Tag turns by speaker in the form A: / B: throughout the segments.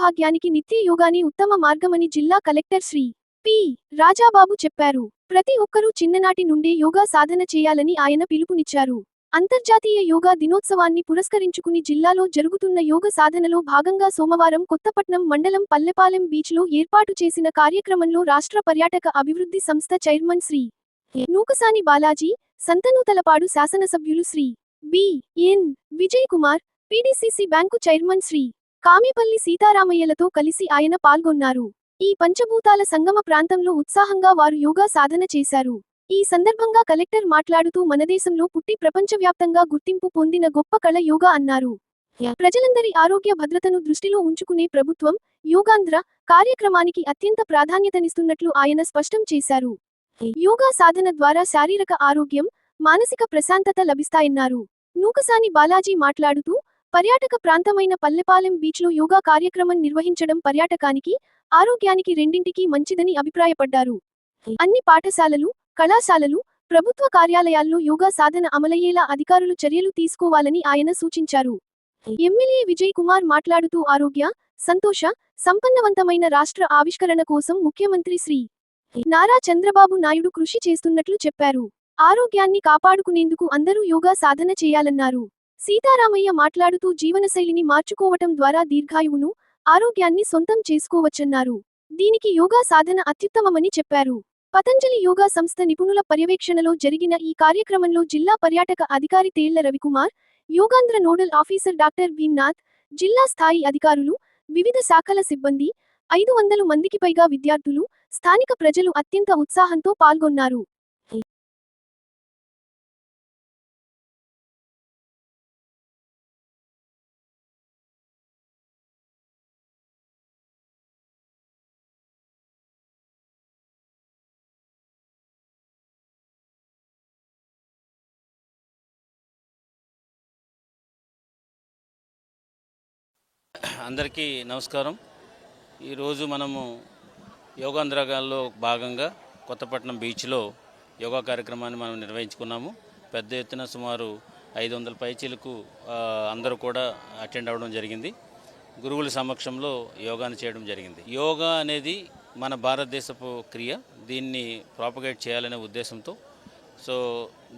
A: సౌభాగ్యానికి నిత్య యోగాని ఉత్తమ మార్గమని జిల్లా కలెక్టర్ శ్రీ పి. రాజాబాబు చెప్పారు. ప్రతి ఒక్కరూ చిన్ననాటి నుండే యోగా సాధన చేయాలని ఆయన పిలుపునిచ్చారు. అంతర్జాతీయ యోగా దినోత్సవాన్ని పురస్కరించుకుని జిల్లాలో జరుగుతున్న యోగ సాధనలో భాగంగా సోమవారం కొత్తపట్నం మండలం పల్లెపాలెం బీచ్లో ఏర్పాటు చేసిన కార్యక్రమంలో రాష్ట్ర పర్యాటక అభివృద్ధి సంస్థ చైర్మన్ శ్రీ నూకసాని బాలాజీ, సంతనూతలపాడు శాసనసభ్యులు Shri B. N. Vijay Kumar, PDCC bank chairman Shri Kamipalli సీతారామయ్యలతో కలిసి ఆయన పాల్గొన్నారు. ఈ పంచభూతాల సంగమ ప్రాంతంలో ఉత్సాహంగా వారు యోగా సాధన చేశారు. ఈ సందర్భంగా కలెక్టర్ మాట్లాడుతూ మనదేశంలో పుట్టి ప్రపంచవ్యాప్తంగా గుర్తింపు పొందిన గొప్ప కళ యోగా అన్నారు. ప్రజలందరి ఆరోగ్య భద్రతను దృష్టిలో ఉంచుకునే ప్రభుత్వం యోగాంధ్ర కార్యక్రమానికి అత్యంత ప్రాధాన్యతనిస్తున్నట్లు ఆయన స్పష్టం చేశారు. యోగా సాధన ద్వారా శారీరక ఆరోగ్యం, మానసిక ప్రశాంతత లభిస్తాయన్నారు. నూకసాని బాలాజీ మాట్లాడుతూ, పర్యాటక ప్రాంతమైన పల్లెపాలెం బీచ్లో యోగా కార్యక్రమం నిర్వహించడం పర్యాటకానికి, ఆరోగ్యానికి రెండింటికీ మంచిదని అభిప్రాయపడ్డారు. అన్ని పాఠశాలలు, కళాశాలలు, ప్రభుత్వ కార్యాలయాల్లో యోగా సాధన అమలయ్యేలా అధికారులు చర్యలు తీసుకోవాలని ఆయన సూచించారు. ఎమ్మెల్యే విజయ్ కుమార్ మాట్లాడుతూ ఆరోగ్య, సంతోష, సంపన్నవంతమైన రాష్ట్ర ఆవిష్కరణ కోసం ముఖ్యమంత్రి శ్రీ నారా చంద్రబాబు నాయుడు కృషి చేస్తున్నట్లు చెప్పారు. ఆరోగ్యాన్ని కాపాడుకునేందుకు అందరూ యోగా సాధన చేయాలన్నారు. సీతారామయ్య మాట్లాడుతూ జీవనశైలిని మార్చుకోవటం ద్వారా దీర్ఘాయువును, ఆరోగ్యాన్ని సొంతం చేసుకోవచ్చన్నారు. దీనికి యోగా సాధన అత్యుత్తమమని చెప్పారు. పతంజలి యోగా సంస్థ నిపుణుల పర్యవేక్షణలో జరిగిన ఈ కార్యక్రమంలో జిల్లా పర్యాటక అధికారి Thella Ravikumar, Yogandhra nodal officer doctor Bheemnath, జిల్లా స్థాయి అధికారులు, వివిధ శాఖల సిబ్బంది, 500 మందికి పైగా విద్యార్థులు, స్థానిక ప్రజలు అత్యంత ఉత్సాహంతో పాల్గొన్నారు.
B: అందరికీ నమస్కారం. ఈరోజు మనము యోగాంధ్రగాల్లో భాగంగా కొత్తపట్నం బీచ్లో యోగా కార్యక్రమాన్ని మనం నిర్వహించుకున్నాము. పెద్ద ఎత్తున సుమారు 500 పైచీలకు అందరూ కూడా అటెండ్ అవ్వడం జరిగింది. గురువుల సమక్షంలో యోగాను చేయడం జరిగింది. యోగా అనేది మన భారతదేశపు క్రియ. దీన్ని ప్రాపగేట్ చేయాలనే ఉద్దేశంతో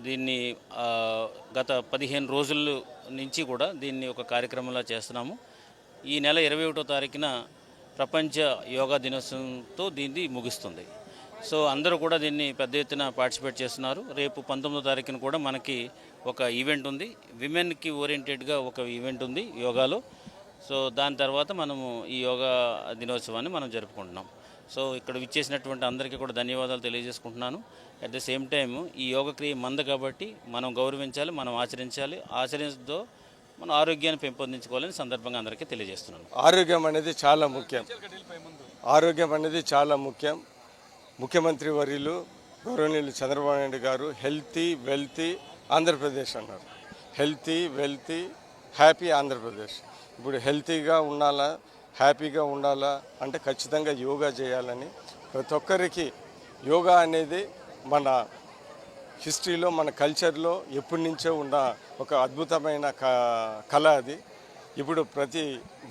B: దీన్ని గత 15 రోజుల నుంచి కూడా దీన్ని ఒక కార్యక్రమంలా చేస్తున్నాము. ఈ నెల 21వ తారీఖున ప్రపంచ యోగా దినోత్సవంతో దీన్ని ముగుస్తుంది. అందరూ కూడా దీన్ని పెద్ద ఎత్తున పార్టిసిపేట్ చేస్తున్నారు. రేపు 19వ తారీఖున కూడా మనకి ఒక ఈవెంట్ ఉంది. విమెన్కి ఓరియంటెడ్గా ఒక ఈవెంట్ ఉంది యోగాలో. దాని తర్వాత మనము ఈ యోగా దినోత్సవాన్ని మనం జరుపుకుంటున్నాం. ఇక్కడ విచ్చేసినటువంటి అందరికీ కూడా ధన్యవాదాలు తెలియజేసుకుంటున్నాను. అట్ ద సేమ్ టైం ఈ యోగ క్రియ మంద కాబట్టి మనం గౌరవించాలి, మనం ఆచరించాలి. ఆచరించడంతో మన ఆరోగ్యాన్ని పెంపొందించుకోవాలని సందర్భంగా అందరికీ తెలియజేస్తున్నాను.
C: ఆరోగ్యం అనేది చాలా ముఖ్యం. ఆరోగ్యం అనేది చాలా ముఖ్యం. ముఖ్యమంత్రి వర్యులు గౌరవనీయులు చంద్రబాబు నాయుడు గారు హెల్తీ వెల్తీ ఆంధ్రప్రదేశ్ అన్నారు. Healthy wealthy happy Andhra Pradesh. ఇప్పుడు హెల్తీగా ఉండాలా, హ్యాపీగా ఉండాలా అంటే ఖచ్చితంగా యోగా చేయాలని ప్రతి ఒక్కరికి యోగా అనేది మన హిస్టరీలో, మన కల్చర్లో ఎప్పటి నుంచో ఉన్న ఒక అద్భుతమైన కళ అది. ఇప్పుడు ప్రతి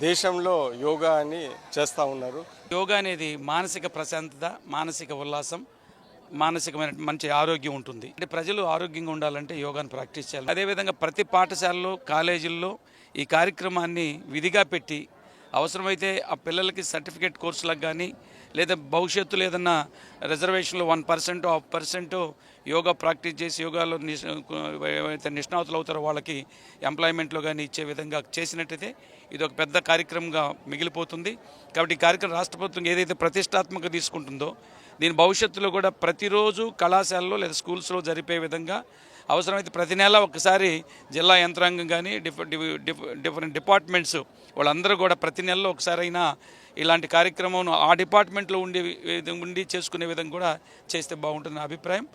C: దేశంలో యోగా అని చేస్తూ ఉన్నారు.
D: యోగా అనేది మానసిక ప్రశాంతత, మానసిక ఉల్లాసం, మానసికమైన మంచి ఆరోగ్యం ఉంటుంది. అంటే ప్రజలు ఆరోగ్యంగా ఉండాలంటే యోగాను ప్రాక్టీస్ చేయాలి. అదేవిధంగా ప్రతి పాఠశాలలో, కాలేజీల్లో ఈ కార్యక్రమాన్ని విధిగా పెట్టి అవసరమైతే ఆ పిల్లలకి సర్టిఫికేట్ కోర్సులకు కానీ లేదా భవిష్యత్తులో ఏదన్నా రిజర్వేషన్లో 1% 1% యోగా ప్రాక్టీస్ చేసి యోగాలో ఎవరైతే నిష్ణాతులు అవుతారో వాళ్ళకి ఎంప్లాయ్మెంట్లో కానీ ఇచ్చే విధంగా చేసినట్టయితే ఇది ఒక పెద్ద కార్యక్రమంగా మిగిలిపోతుంది. కాబట్టి ఈ కార్యక్రమం రాష్ట్ర ప్రభుత్వం ఏదైతే ప్రతిష్టాత్మకంగా తీసుకుంటుందో దీని భవిష్యత్తులో కూడా ప్రతిరోజు కళాశాలలో లేదా స్కూల్స్లో జరిపే విధంగా అవసరమైతే ప్రతి నెల ఒకసారి జిల్లా యంత్రాంగం కానీ డిఫరెంట్ డిపార్ట్మెంట్స్ వాళ్ళందరూ కూడా ప్రతి నెలలో ఒకసారైనా ఇలాంటి కార్యక్రమం ఆ డిపార్ట్మెంట్లో ఉండి చేసుకునే విధంగా కూడా చేస్తే బాగుంటుంది నా అభిప్రాయం.